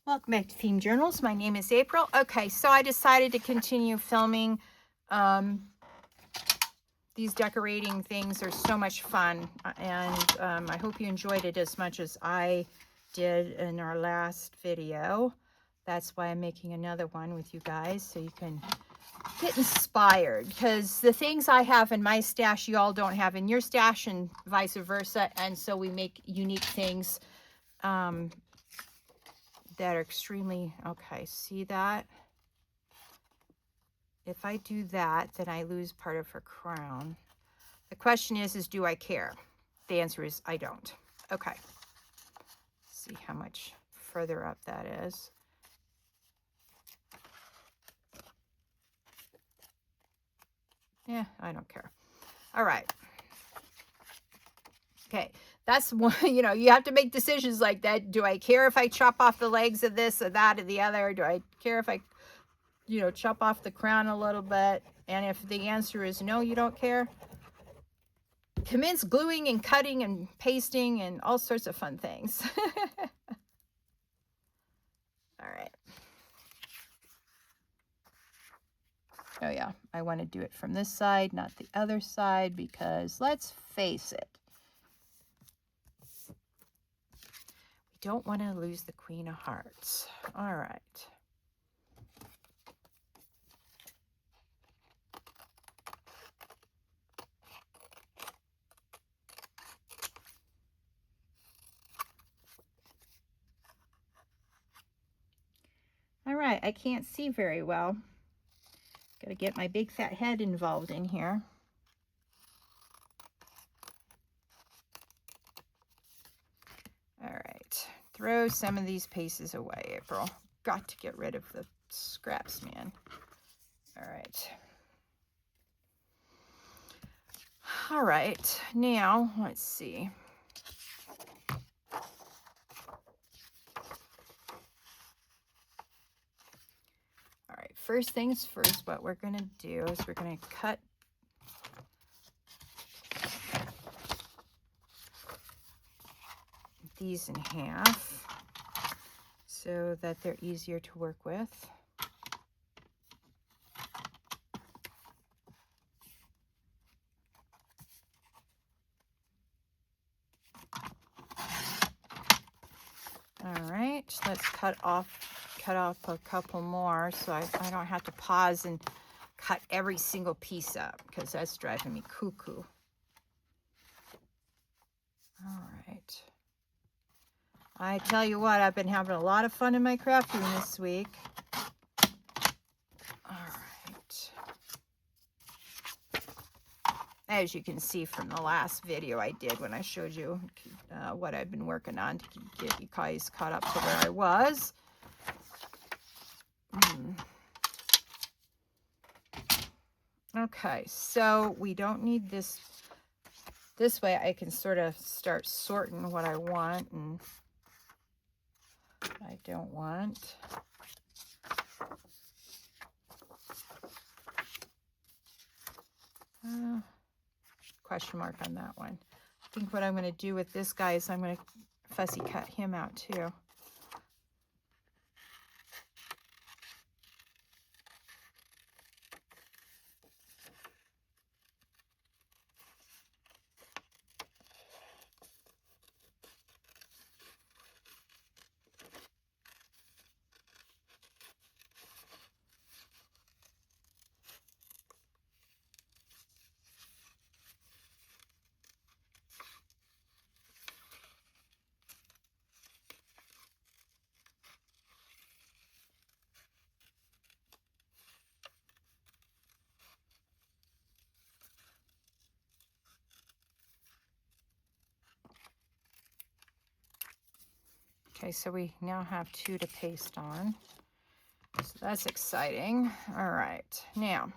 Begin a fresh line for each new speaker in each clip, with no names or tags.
Welcome back to Themed Journals. My name is April. Okay, so I decided to continue filming. These decorating things are so much fun, and I hope you enjoyed it as much as I did in our last video. That's why I'm making another one with you guys, so you can get inspired, because the things I have in my stash you all don't have in your stash, and vice versa, and so we make unique things that are extremely, okay, see that? If I do that, then I lose part of her crown. The question is do I care? The answer is I don't. Okay. See how much further up that is. Yeah, I don't care. All right. Okay, that's one, you have to make decisions like that. Do I care if I chop off the legs of this or that or the other? Do I care if I, chop off the crown a little bit? And if the answer is no, you don't care, commence gluing and cutting and pasting and all sorts of fun things. All right. Oh yeah, I want to do it from this side, not the other side, because let's face it, we don't want to lose the Queen of Hearts. All right. All right, I can't see very well. Got to get my big fat head involved in here. All right, throw some of these pieces away, April. Got to get rid of the scraps, man. All right. All right, now let's see. All right, first things first, what we're going to do is we're going to cut these in half so that they're easier to work with. All right, let's cut off a couple more so I don't have to pause and cut every single piece up, because that's driving me cuckoo. All right. I tell you what, I've been having a lot of fun in my craft room this week. All right. As you can see from the last video I did when I showed you what I've been working on to get you guys caught up to where I was. Okay, so we don't need this. This way I can sort of start sorting what I want and I don't want. Question mark on that one. I think what I'm going to do with this guy is I'm going to fussy cut him out too. Okay, so we now have 2 to paste on. So that's exciting. All right, now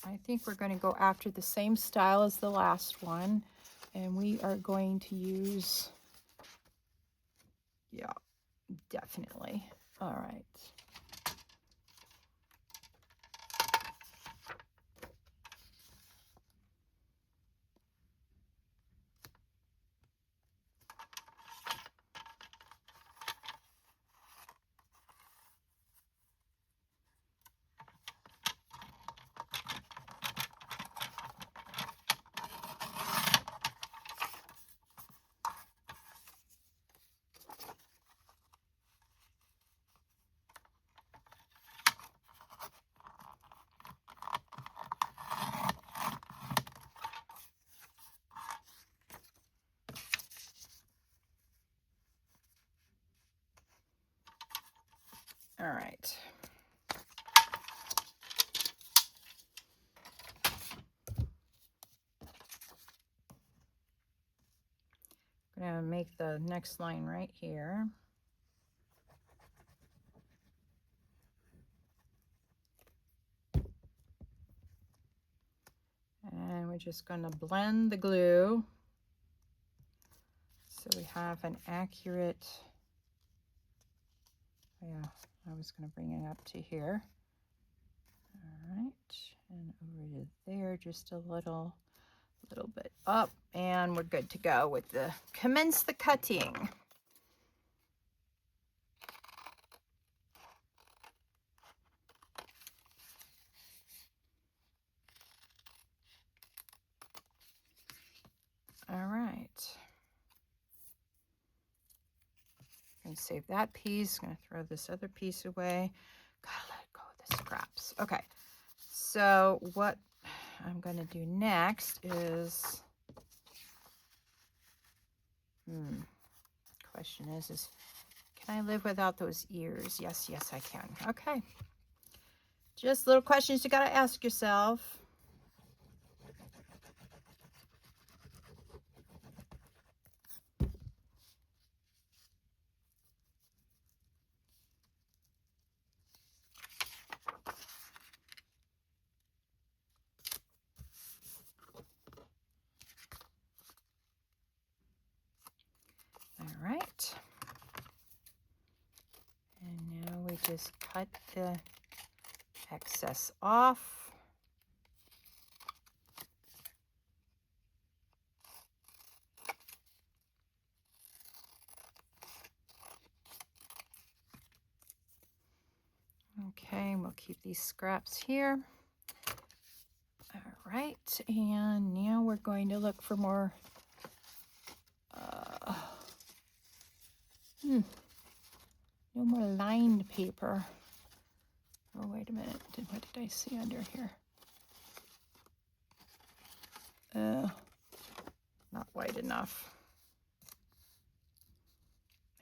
I think we're going to go after the same style as the last one, and we are going to use, yeah, definitely. All right. All right. I'm going to make the next line right here. And we're just going to blend the glue so we have an accurate, yeah, I was going to bring it up to here. All right, and over to there, just a little bit up, and we're good to go with the commence the cutting. All right. I'm going to save that piece. I'm going to throw this other piece away. Gotta let go of the scraps. Okay. So what I'm going to do next is, question is can I live without those ears? Yes, I can. Okay. Just little questions you got to ask yourself. All right. And now we just cut the excess off. Okay, we'll keep these scraps here. All right, and now we're going to look for more no more lined paper. Oh, wait a minute. What did I see under here? Not wide enough.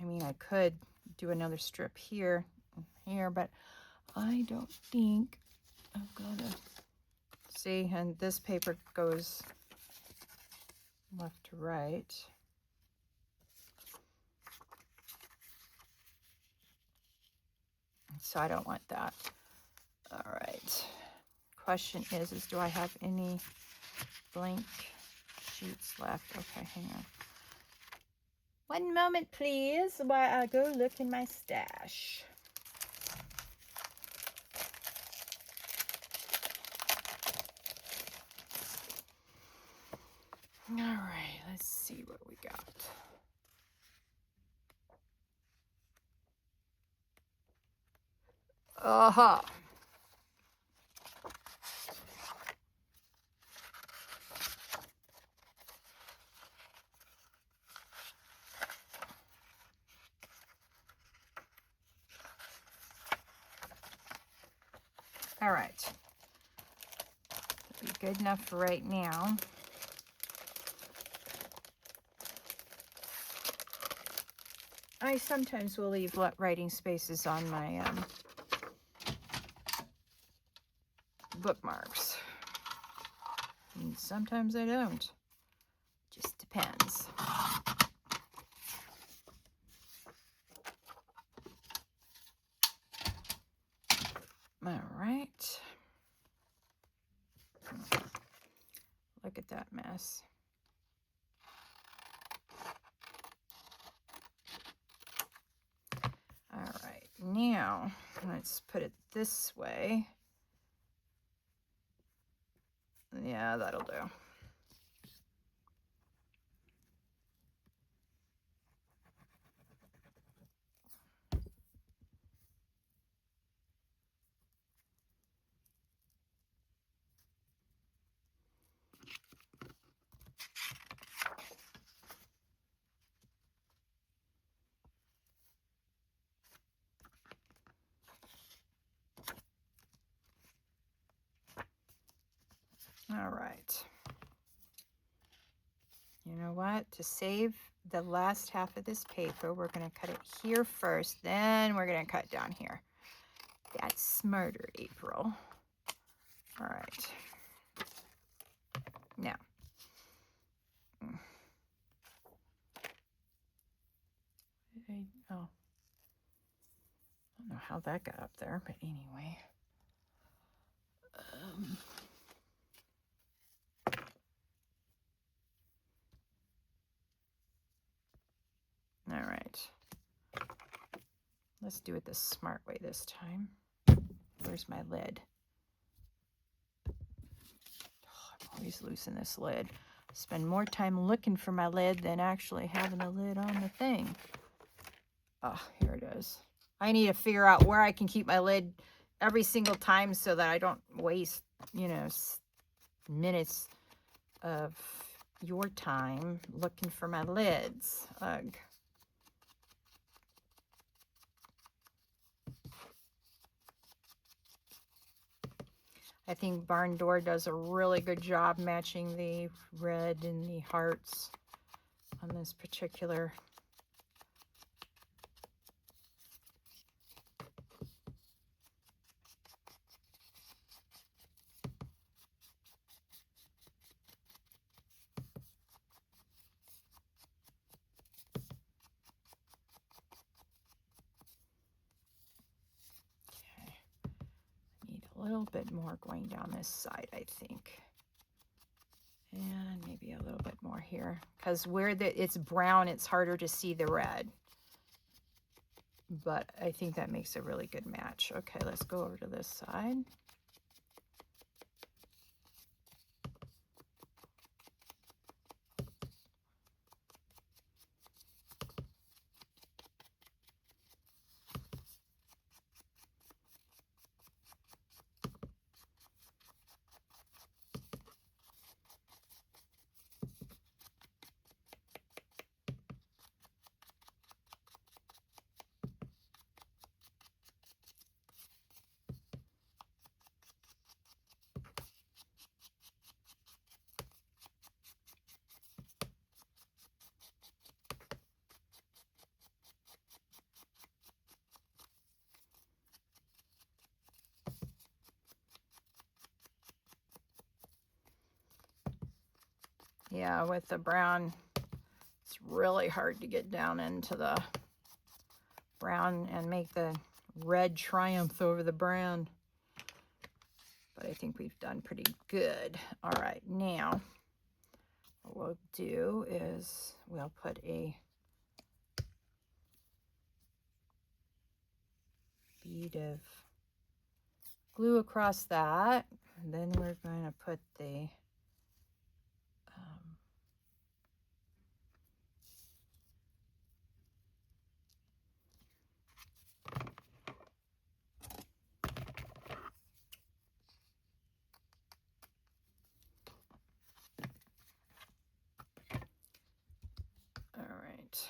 I mean, I could do another strip here and here, but I don't think I'm gonna. See, and this paper goes left to right. So I don't want that. All right. Question is do I have any blank sheets left? Okay, hang on. One moment, please, while I go look in my stash. All right, let's see what we got. Aha. All right. That'll be good enough for right now. I sometimes will leave writing spaces on my bookmarks. And sometimes I don't. Just depends. All right. Look at that mess. All right, now let's put it this way. Yeah, that'll do. All right. You know what? To save the last half of this paper, we're going to cut it here first, then we're going to cut down here. That's smarter, April. All right. Now. Oh. I don't know how that got up there, but anyway. All right. Let's do it the smart way this time. Where's my lid? Oh, I'm always losing this lid. I spend more time looking for my lid than actually having the lid on the thing. Oh, here it is. I need to figure out where I can keep my lid every single time so that I don't waste, you know, minutes of your time looking for my lids. Ugh. I think Barn Door does a really good job matching the red and the hearts on this particular. A little bit more going down this side, I think. And maybe a little bit more here. Because where it's brown, it's harder to see the red. But I think that makes a really good match. Okay, let's go over to this side. Yeah, with the brown, it's really hard to get down into the brown and make the red triumph over the brown. But I think we've done pretty good. All right, now what we'll do is we'll put a bead of glue across that. And then we're going to put the all right.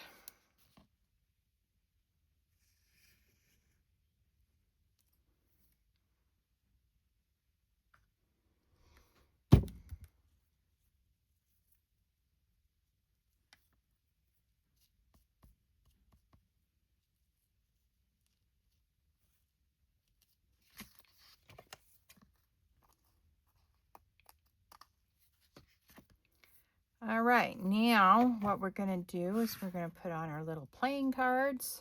All right, now what we're going to do is we're going to put on our little playing cards.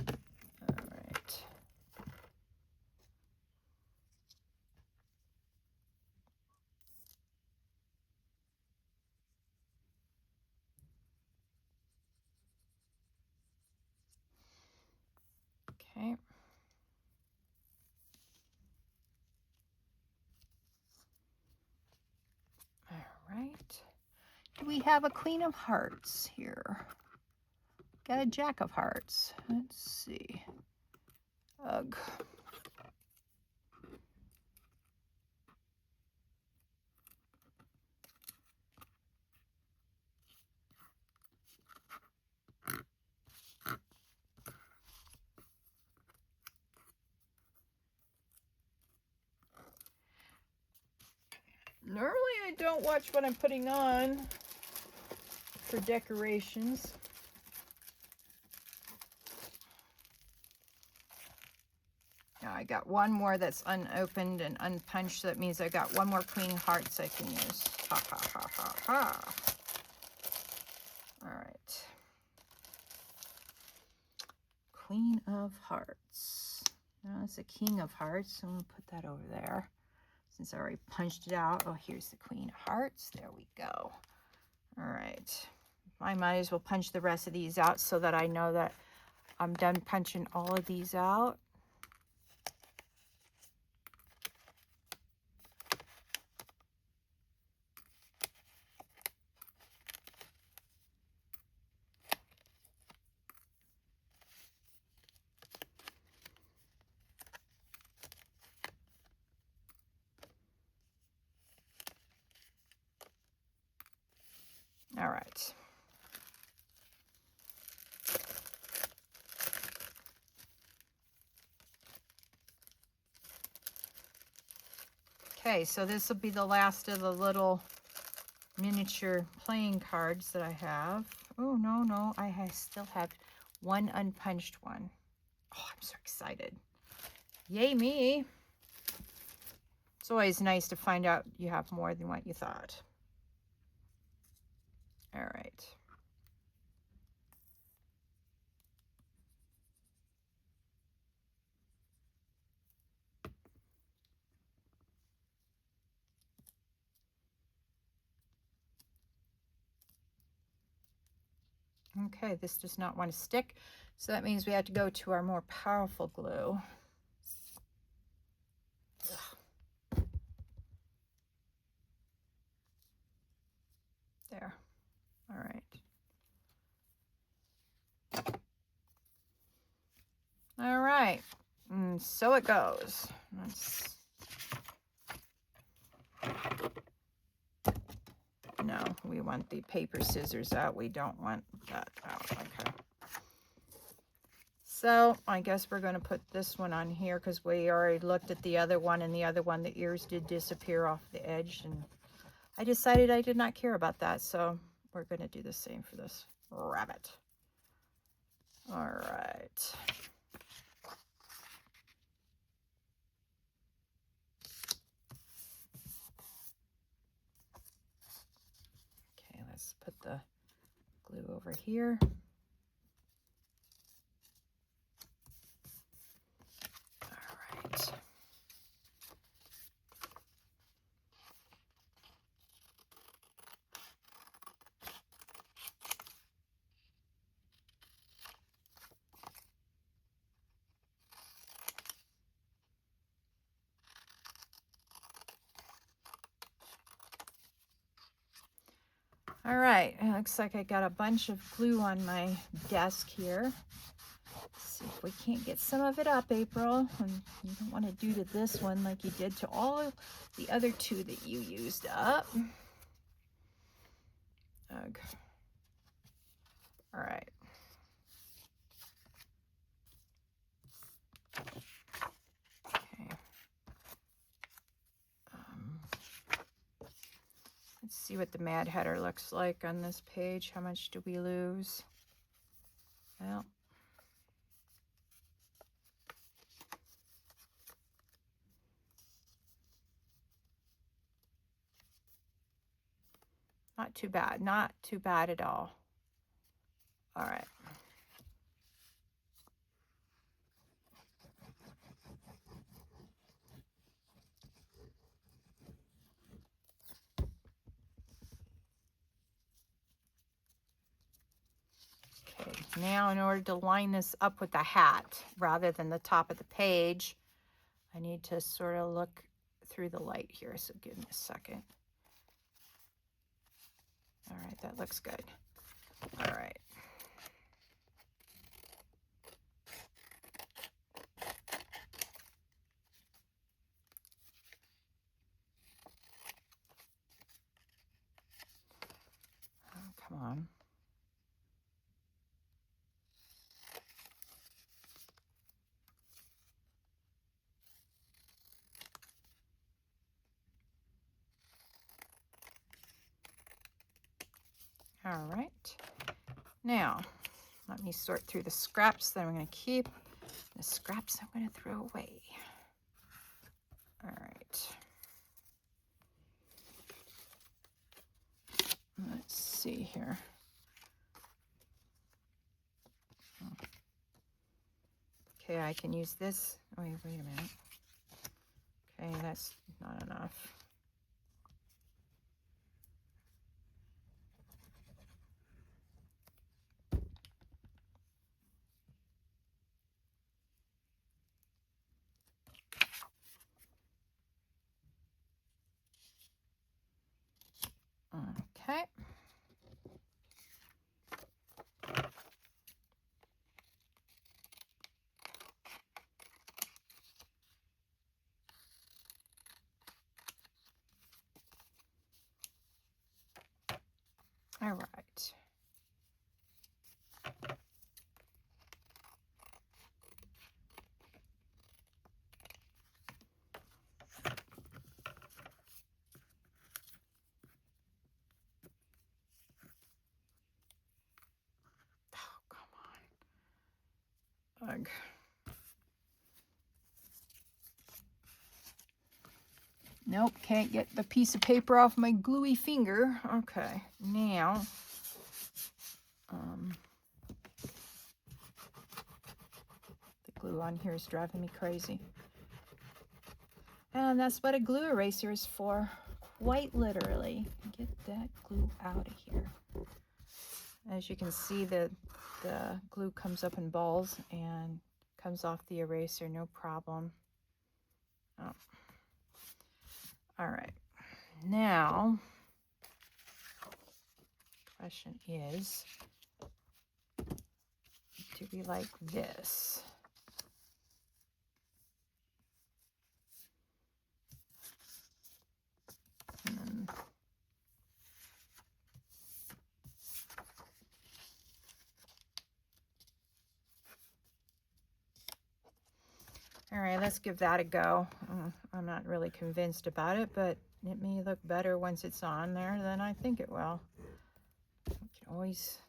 All right. Okay. All right. We have a Queen of Hearts here. Got a Jack of Hearts. Let's see. Ugh. Normally I don't watch what I'm putting on for decorations. I got one more that's unopened and unpunched, so that means I got one more Queen of Hearts I can use. Ha, ha, ha, ha, ha. All right. Queen of Hearts. Now it's a King of Hearts, so I'm going to put that over there. Since I already punched it out. Oh, here's the Queen of Hearts. There we go. All right. I might as well punch the rest of these out so that I know that I'm done punching all of these out. All right. Okay, so this will be the last of the little miniature playing cards that I have. Oh, no, I still have one unpunched one. Oh, I'm so excited. Yay me. It's always nice to find out you have more than what you thought. All right. Okay, this does not want to stick, so that means we have to go to our more powerful glue. There. All right. All right. And so it goes. No, we want the paper scissors out. We don't want that out. Okay. So I guess we're going to put this one on here because we already looked at the other one, and the other one, the ears did disappear off the edge, and I decided I did not care about that, so we're going to do the same for this rabbit. All right. Okay, let's put the glue over here. All right. All right, it looks like I got a bunch of glue on my desk here. Let's see if we can't get some of it up, April. And you don't want to do to this one like you did to all of the other two that you used up. Ugh. All right. Okay. Let's see what the Mad Hatter looks like on this page. How much do we lose? Well, not too bad. Not too bad at all. All right. Okay, now in order to line this up with the hat rather than the top of the page, I need to sort of look through the light here, so give me a second. All right, that looks good. All right. Oh, come on. All right. Now, let me sort through the scraps that I'm going to keep. The scraps I'm going to throw away. All right. Let's see here. Okay, I can use this. Oh, wait a minute. Okay, that's not enough. Okay. All right. Oh, come on. Ugh. Nope, can't get the piece of paper off my gluey finger. Okay, now, the glue on here is driving me crazy. And that's what a glue eraser is for, quite literally. Get that glue out of here. As you can see, the glue comes up in balls and comes off the eraser, no problem. Oh. All right, now, question is, do we like this? All right, let's give that a go. I'm not really convinced about it, but it may look better once it's on there than I think it will. I can always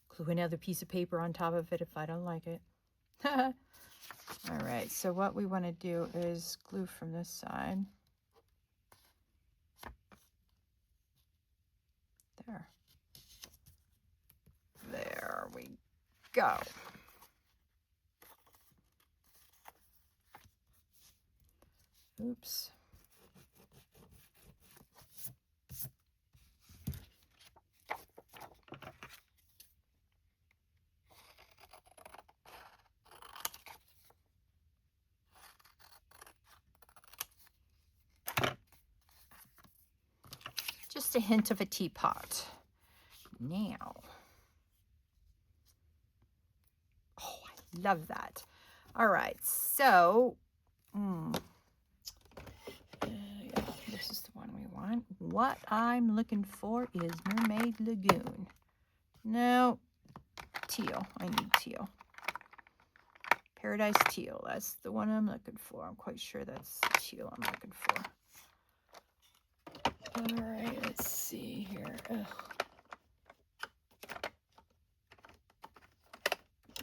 glue another piece of paper on top of it if I don't like it. All right, so what we want to do is glue from this side. There. There we go. Oops. Just a hint of a teapot. Now. Oh, I love that. All right, so yeah, this is the one we want. What I'm looking for is Mermaid Lagoon. No, teal. I need teal. Paradise Teal. That's the one I'm looking for. I'm quite sure that's the teal I'm looking for. All right, let's see here. Ugh.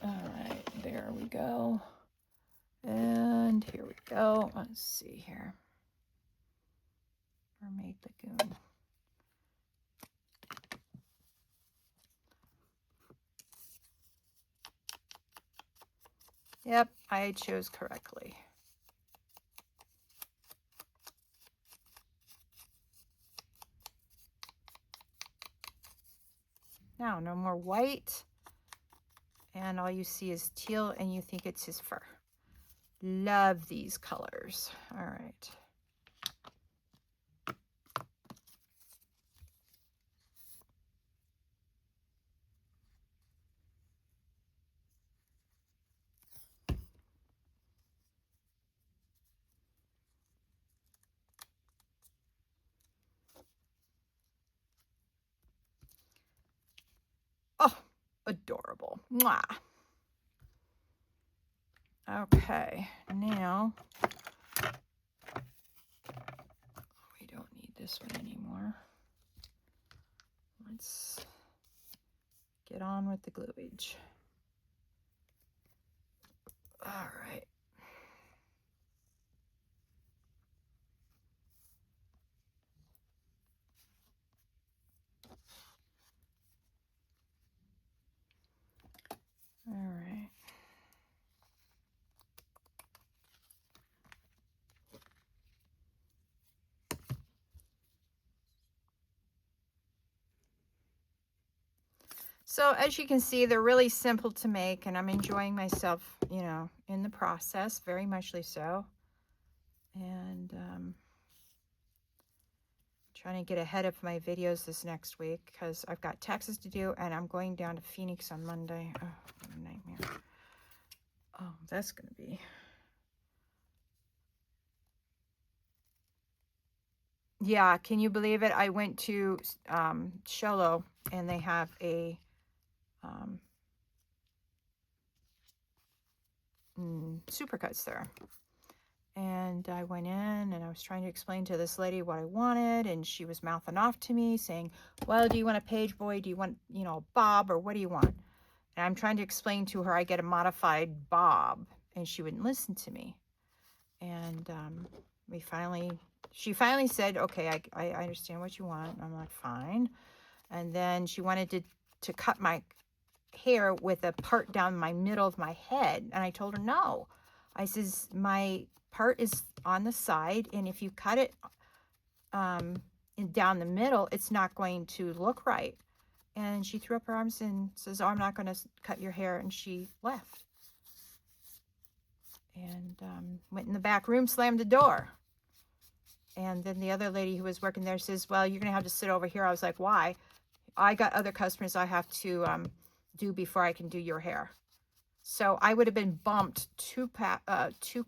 All right, there we go. And here we go. Let's see here. Mermaid Lagoon. Yep, I chose correctly. Now, no more white. And all you see is teal and you think it's his fur. Love these colors. All right. Oh, adorable. Mwah. Okay, now we don't need this one anymore. Let's get on with the gluage. All right. So as you can see, they're really simple to make, and I'm enjoying myself, you know, in the process, very muchly so. And trying to get ahead of my videos this next week because I've got taxes to do, and I'm going down to Phoenix on Monday. Oh, what a nightmare. Oh, that's going to be... Yeah, can you believe it? I went to Sholo, and they have a Supercuts there. And I went in, and I was trying to explain to this lady what I wanted, and she was mouthing off to me saying, well, do you want a page boy? Do you want, you know, Bob, or what do you want? And I'm trying to explain to her I get a modified Bob, and she wouldn't listen to me. And she finally said, okay, I understand what you want. I'm like, fine. And then she wanted to cut my hair with a part down my middle of my head. And I told her, no. I says, my part is on the side, and if you cut it down the middle, it's not going to look right. And she threw up her arms and says, oh, I'm not going to cut your hair. And she left. And went in the back room, slammed the door. And then the other lady who was working there says, well, you're going to have to sit over here. I was like, why? I got other customers I have to do before I can do your hair. So I would have been bumped two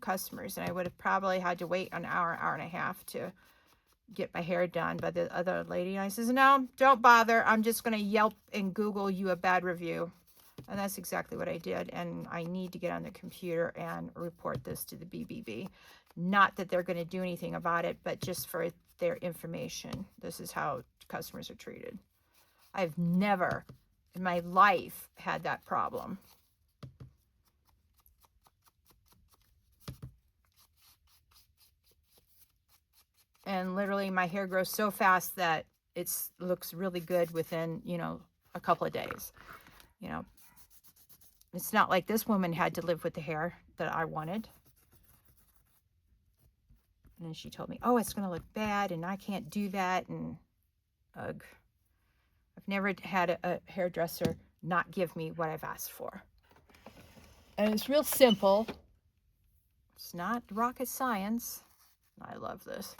customers, and I would have probably had to wait an hour, hour and a half to get my hair done by the other lady. And I says, no, don't bother. I'm just going to Yelp and Google you a bad review. And that's exactly what I did. And I need to get on the computer and report this to the BBB. Not that they're going to do anything about it, but just for their information. This is how customers are treated. I've never in my life had that problem. And literally my hair grows so fast that it looks really good within, you know, a couple of days. You know, it's not like this woman had to live with the hair that I wanted. And then she told me, oh, it's going to look bad, and I can't do that. And ugh. I've never had a hairdresser not give me what I've asked for. And it's real simple. It's not rocket science. I love this.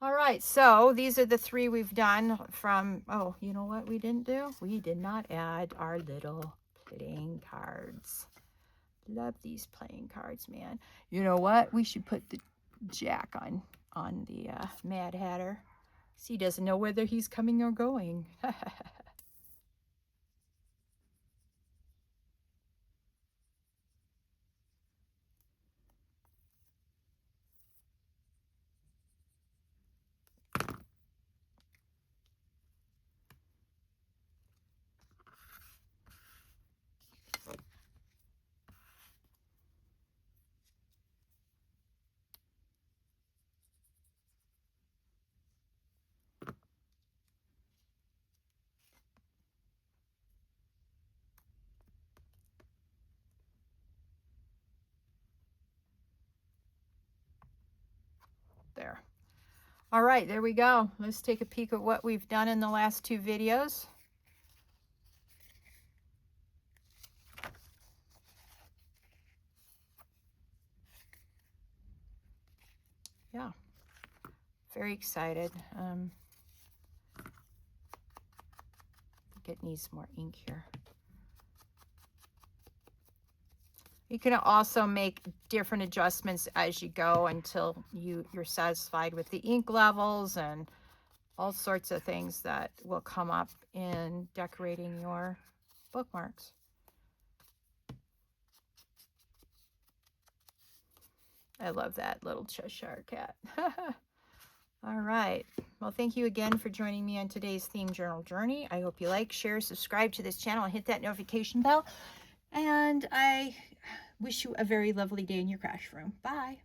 All right, so these are the 3 we've done from, oh, you know what we didn't do? We did not add our little playing cards. Love these playing cards, man. You know what? We should put the Jack on the Mad Hatter. So he doesn't know whether he's coming or going. There. All right, there we go. Let's take a peek at what we've done in the last 2 videos. Yeah, very excited. I think it needs more ink here. You can also make different adjustments as you go until you're satisfied with the ink levels and all sorts of things that will come up in decorating your bookmarks. I love that little Cheshire cat. All right. Well, thank you again for joining me on today's Theme Journal Journey. I hope you like, share, subscribe to this channel, and hit that notification bell. And I wish you a very lovely day in your crash room. Bye.